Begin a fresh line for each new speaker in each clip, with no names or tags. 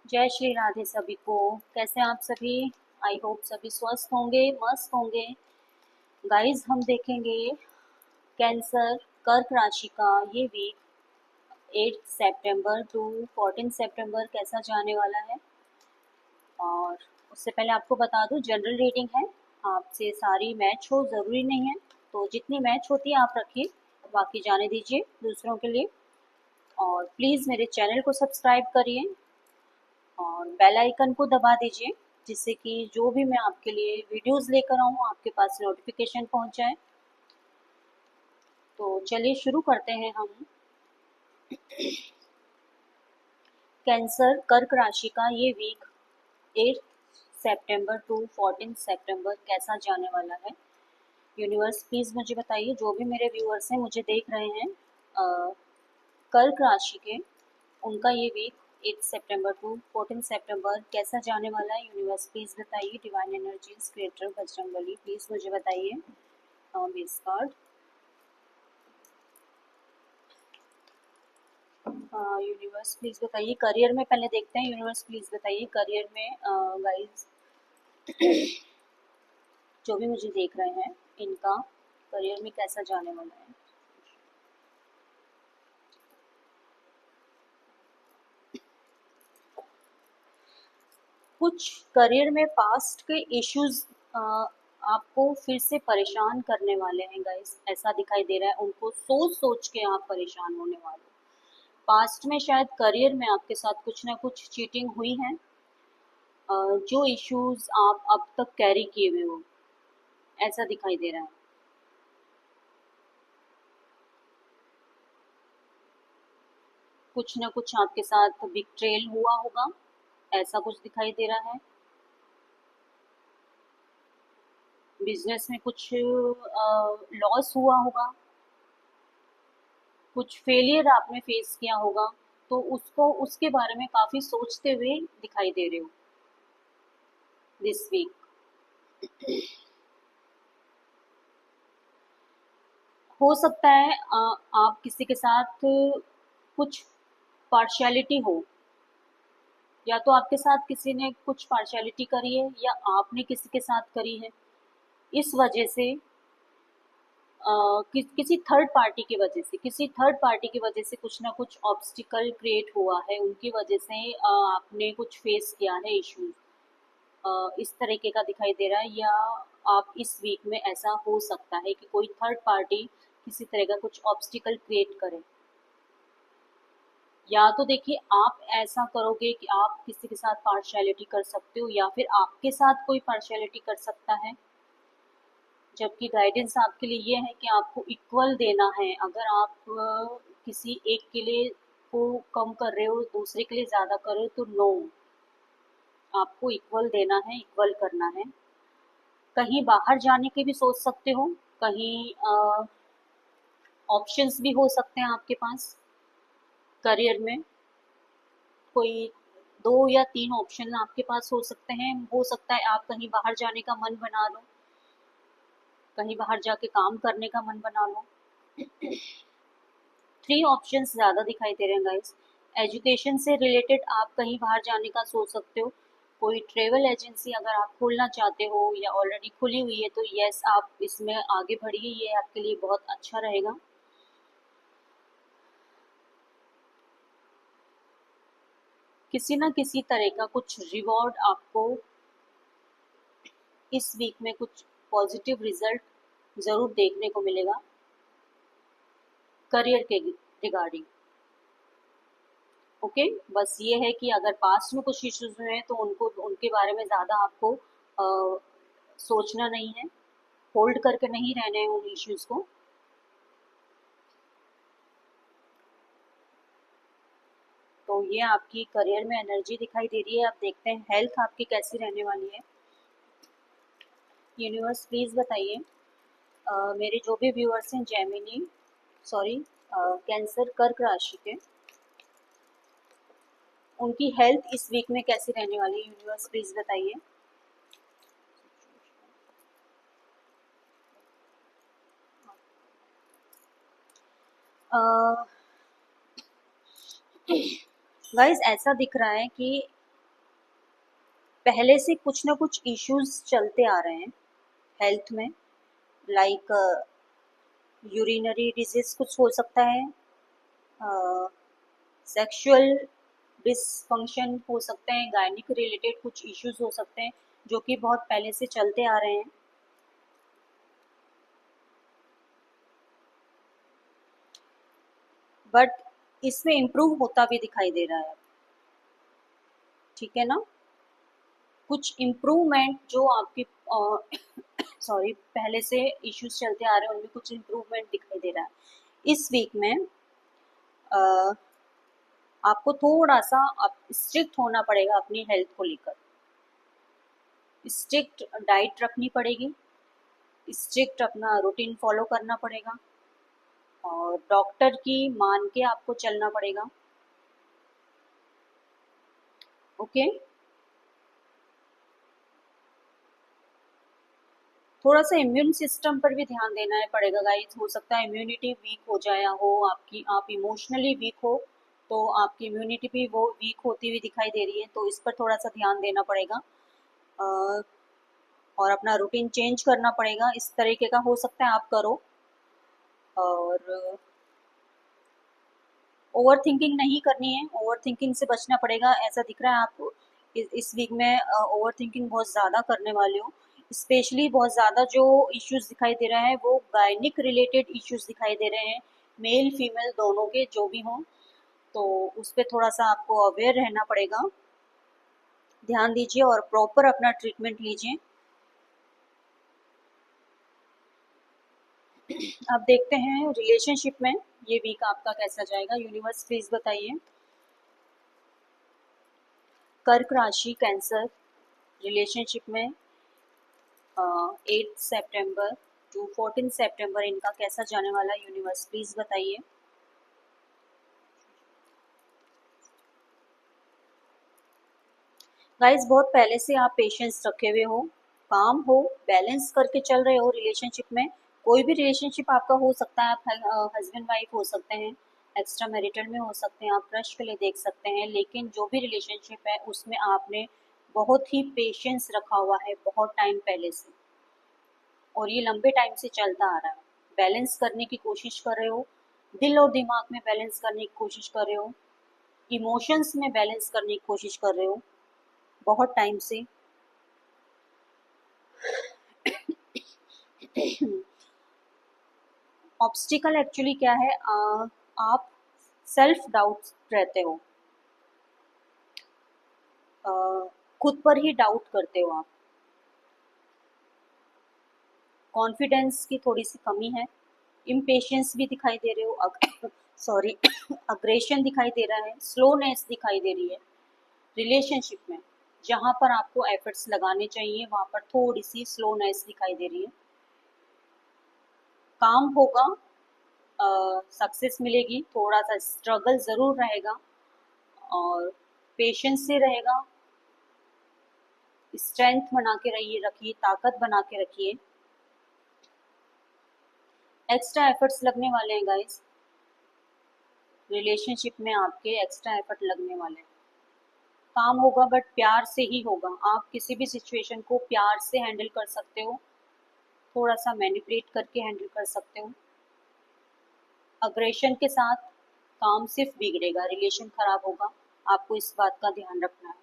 जय श्री राधे सभी को। कैसे हैं आप सभी? आई होप सभी स्वस्थ होंगे, मस्त होंगे। गाइस, हम देखेंगे कैंसर कर्क राशि का ये वीक 8 सितंबर टू 14 सितंबर कैसा जाने वाला है। और उससे पहले आपको बता दूं, जनरल रीडिंग है, आपसे सारी मैच हो ज़रूरी नहीं है। तो जितनी मैच होती है आप रखिए, बाकी जाने दीजिए दूसरों के लिए। और प्लीज़ मेरे चैनल को सब्सक्राइब करिए और बेल आइकन को दबा दीजिए, जिससे कि जो भी मैं आपके लिए वीडियोस लेकर आऊँ आपके पास नोटिफिकेशन पहुँच जाए। तो चलिए शुरू करते हैं हम। कैंसर कर्क राशि का ये वीक 8 सितंबर टू 14 सितंबर कैसा जाने वाला है। यूनिवर्स प्लीज़ मुझे बताइए, जो भी मेरे व्यूअर्स हैं मुझे देख रहे हैं कर्क राशि के, उनका ये वीक 8 सितंबर टू 14 सितंबर कैसा जाने वाला है। यूनिवर्स प्लीज़ बताइए। Divine energies, creator Bajrangbali please मुझे बताइए। Base card. यूनिवर्स प्लीज़ बताइए करियर में, पहले देखते हैं। यूनिवर्स प्लीज़ बताइए करियर में गाइस, जो भी मुझे देख रहे हैं इनका करियर में कैसा जाने वाला है। कुछ करियर में पास्ट के इश्यूज आपको फिर से परेशान करने वाले हैं गाइस, ऐसा दिखाई दे रहा है। उनको सोच सोच के आप परेशान होने वाले हो। पास्ट में शायद करियर में आपके साथ कुछ ना कुछ चीटिंग हुई है, जो इश्यूज आप अब तक कैरी किए हुए हो, ऐसा दिखाई दे रहा है। कुछ ना कुछ आपके साथ बिट्रेल हुआ होगा, ऐसा कुछ दिखाई दे रहा है। बिजनेस में कुछ लॉस हुआ होगा, कुछ फेलियर आपने फेस किया होगा, तो उसको उसके बारे में काफी सोचते हुए दिखाई दे रहे हो दिस वीक। हो सकता है आप किसी के साथ कुछ पार्शियलिटी हो, या तो आपके साथ किसी ने कुछ पार्शियलिटी करी है या आपने किसी के साथ करी है। इस वजह से किसी थर्ड पार्टी की वजह से, किसी थर्ड पार्टी की वजह से कुछ ना कुछ ऑब्स्टिकल क्रिएट हुआ है, उनकी वजह से आपने कुछ फेस किया है इश्यूज, इस तरीके का दिखाई दे रहा है। या आप इस वीक में ऐसा हो सकता है कि कोई थर्ड पार्टी किसी तरह का कुछ ऑब्स्टिकल क्रिएट करे। या तो देखिए, आप ऐसा करोगे कि आप किसी के साथ पार्शियलिटी कर सकते हो, या फिर आपके साथ कोई पार्शियलिटी कर सकता है। जबकि गाइडेंस आपके लिए ये है कि आपको इक्वल देना है। अगर आप किसी एक के लिए को कम कर रहे हो, दूसरे के लिए ज़्यादा कर रहे हो, तो नो, आपको इक्वल देना है, इक्वल करना है। कहीं बाहर जाने के भी सोच सकते हो, कहीं ऑप्शंस भी हो सकते हैं आपके पास करियर में। कोई 2 या 3 ऑप्शन आपके पास हो सकते हैं। हो सकता है आप कहीं बाहर जाने का मन बना लो, कहीं बाहर जाके काम करने का मन बना लो। 3 ऑप्शंस ज़्यादा दिखाई दे रहे हैं गाइस। एजुकेशन से रिलेटेड आप कहीं बाहर जाने का सोच सकते हो। कोई ट्रेवल एजेंसी अगर आप खोलना चाहते हो या ऑलरेडी खुली हुई है, तो यस, आप इसमें आगे बढ़िए, ये आपके लिए बहुत अच्छा रहेगा। किसी ना किसी तरह का कुछ रिवॉर्ड आपको इस वीक में, कुछ पॉजिटिव रिजल्ट ज़रूर देखने को मिलेगा करियर के रिगार्डिंग। ओके, बस ये है कि अगर पास्ट में कुछ इश्यूज हुए हैं तो उनको, उनके बारे में ज़्यादा आपको सोचना नहीं है, होल्ड करके नहीं रहना है उन इश्यूज को। तो ये आपकी करियर में एनर्जी दिखाई दे रही है। आप देखते हैं हेल्थ आपकी कैसी रहने वाली है। यूनिवर्स प्लीज बताइए, मेरे जो भी व्यूअर्स हैं जेमिनी, सॉरी, कैंसर कर्क राशि के, उनकी हेल्थ इस वीक में कैसी रहने वाली है। यूनिवर्स प्लीज बताइए। गाइस, ऐसा दिख रहा है कि पहले से कुछ ना कुछ इश्यूज चलते आ रहे हैं हेल्थ में, लाइक यूरिनरी डिजीज कुछ हो सकता है, सेक्सुअल डिसफंक्शन हो सकते हैं, गायनिक रिलेटेड कुछ इश्यूज हो सकते हैं जो कि बहुत पहले से चलते आ रहे हैं। बट इसमें इम्प्रूव होता भी दिखाई दे रहा है, ठीक है ना। कुछ इम्प्रूवमेंट जो आपकी सॉरी पहले से इश्यूज चलते आ रहे हैं उनमें कुछ इम्प्रूवमेंट दिखाई दे रहा है इस वीक में। अ, आपको थोड़ा सा स्ट्रिक्ट होना पड़ेगा अपनी हेल्थ को लेकर, स्ट्रिक्ट डाइट रखनी पड़ेगी, स्ट्रिक्ट अपना रूटीन फॉलो करना पड़ेगा और डॉक्टर की मान के आपको चलना पड़ेगा। ओके, थोड़ा सा इम्यून सिस्टम पर भी ध्यान देना है पड़ेगा गाइस। हो सकता है इम्यूनिटी वीक हो जाए हो आपकी, आप इमोशनली वीक हो तो आपकी इम्यूनिटी भी वो वीक होती हुई दिखाई दे रही है, तो इस पर थोड़ा सा ध्यान देना पड़ेगा। और अपना रूटीन चेंज करना पड़ेगा, इस तरीके का हो सकता है आप करो। और ओवर थिंकिंग नहीं करनी है, ओवर थिंकिंग से बचना पड़ेगा। ऐसा दिख रहा है आपको इस वीक में ओवर थिंकिंग बहुत ज़्यादा करने वाले हो, स्पेशली बहुत ज़्यादा जो इश्यूज दिखाई दे रहा है वो गायनिक रिलेटेड इश्यूज दिखाई दे रहे हैं, मेल फीमेल दोनों के जो भी हों, तो उस पर थोड़ा सा आपको अवेयर रहना पड़ेगा। ध्यान दीजिए और प्रॉपर अपना ट्रीटमेंट लीजिए। अब देखते हैं रिलेशनशिप में ये वीक आपका कैसा जाएगा। यूनिवर्स प्लीज बताइए। कर्क राशि कैंसर, रिलेशनशिप में 8 सितंबर टू 14 सितंबर इनका कैसा जाने वाला, यूनिवर्स प्लीज बताइए। गाइस बहुत पहले से आप पेशेंस रखे हुए हो, काम हो, बैलेंस करके चल रहे हो रिलेशनशिप में। कोई भी रिलेशनशिप आपका हो सकता है, आप हस्बैंड वाइफ हो सकते हैं, एक्स्ट्रा मैरिटल में हो सकते हैं, आप क्रश के लिए देख सकते हैं, लेकिन जो भी रिलेशनशिप है उसमें आपने बहुत ही पेशेंस रखा हुआ है बहुत टाइम पहले से, और ये लंबे टाइम से चलता आ रहा है। बैलेंस करने की कोशिश कर रहे हो, दिल और दिमाग में बैलेंस करने की कोशिश कर रहे हो, इमोशंस में बैलेंस करने की कोशिश कर रहे हो बहुत टाइम से। ऑब्स्टिकल एक्चुअली क्या है, आप सेल्फ डाउट रहते हो, आ, खुद पर ही डाउट करते हो आप, कॉन्फिडेंस की थोड़ी सी कमी है, इम्पेशंस भी दिखाई दे रहे हो, सॉरी अग्रेशन दिखाई दे रहा है, स्लोनेस दिखाई दे रही है रिलेशनशिप में। जहाँ पर आपको एफर्ट्स लगाने चाहिए वहाँ पर थोड़ी सी स्लोनेस दिखाई दे रही है। काम होगा, सक्सेस मिलेगी, थोड़ा सा स्ट्रगल ज़रूर रहेगा और पेशेंस से रहेगा। स्ट्रेंथ बना के रहिए, रखिए, ताकत बना के रखिए। एक्स्ट्रा एफर्ट्स लगने वाले हैं गाइस, रिलेशनशिप में आपके एक्स्ट्रा एफर्ट लगने वाले हैं। काम होगा बट प्यार से ही होगा, आप किसी भी सिचुएशन को प्यार से हैंडल कर सकते हो, थोड़ा सा मैनिपुलेट करके हैंडल कर सकते हो। अग्रेशन के साथ काम सिर्फ बिगड़ेगा, रिलेशन खराब होगा, आपको इस बात का ध्यान रखना है।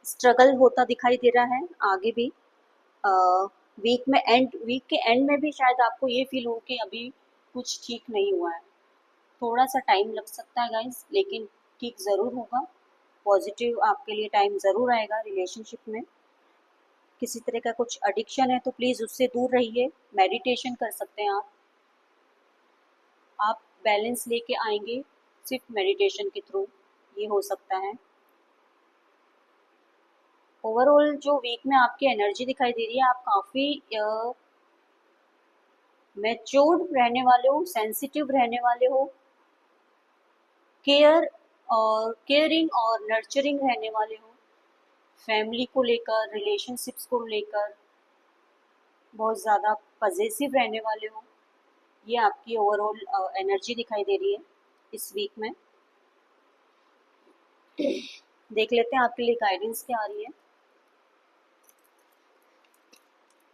स्ट्रगल होता दिखाई दे रहा है आगे भी। वीक के एंड में भी शायद आपको ये फील हो कि अभी कुछ ठीक नहीं हुआ है, थोड़ा सा टाइम लग सकता है गाइस, लेकिन ठीक ज़रूर होगा। पॉजिटिव आपके लिए टाइम ज़रूर आएगा रिलेशनशिप में। किसी तरह का कुछ एडिक्शन है तो प्लीज़ उससे दूर रहिए, मेडिटेशन कर सकते हैं आप बैलेंस लेके आएंगे सिर्फ मेडिटेशन के थ्रू, ये हो सकता है। ओवरऑल जो वीक में आपकी एनर्जी दिखाई दे रही है, आप काफ़ी मैच्योर्ड रहने वाले हो, सेंसिटिव रहने वाले हो, केयरिंग और नर्चरिंग रहने वाले हो, फैमिली को लेकर, रिलेशनशिप्स को लेकर बहुत ज़्यादा पजेसिव रहने वाले हो। ये आपकी ओवरऑल एनर्जी दिखाई दे रही है इस वीक में। देख लेते हैं आपके लिए गाइडेंस क्या आ रही है।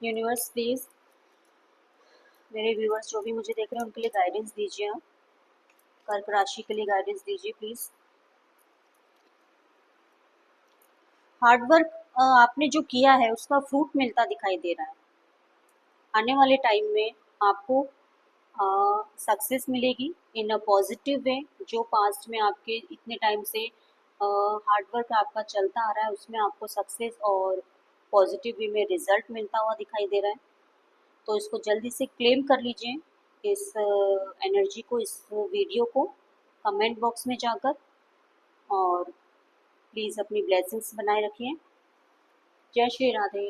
यूनिवर्स प्लीज मेरे व्यूअर्स जो भी मुझे देख रहे हैं उनके लिए गाइडेंस दीजिए आप। कर्क राशि के लिए गाइडेंस दीजिए प्लीज। हार्डवर्क आपने जो किया है उसका फ्रूट मिलता दिखाई दे रहा है। आने वाले टाइम में आपको सक्सेस मिलेगी इन अ पॉजिटिव वे। जो पास्ट में आपके इतने टाइम से हार्डवर्क आपका चलता आ रहा है उसमें आपको सक्सेस और पॉजिटिव वे में रिजल्ट मिलता हुआ दिखाई दे रहा है। तो इसको जल्दी से क्लेम कर लीजिए, इस एनर्जी को, इस वीडियो को कमेंट बॉक्स में जाकर, और प्लीज़ अपनी ब्लेसिंग्स बनाए रखिए। जय श्री राधे।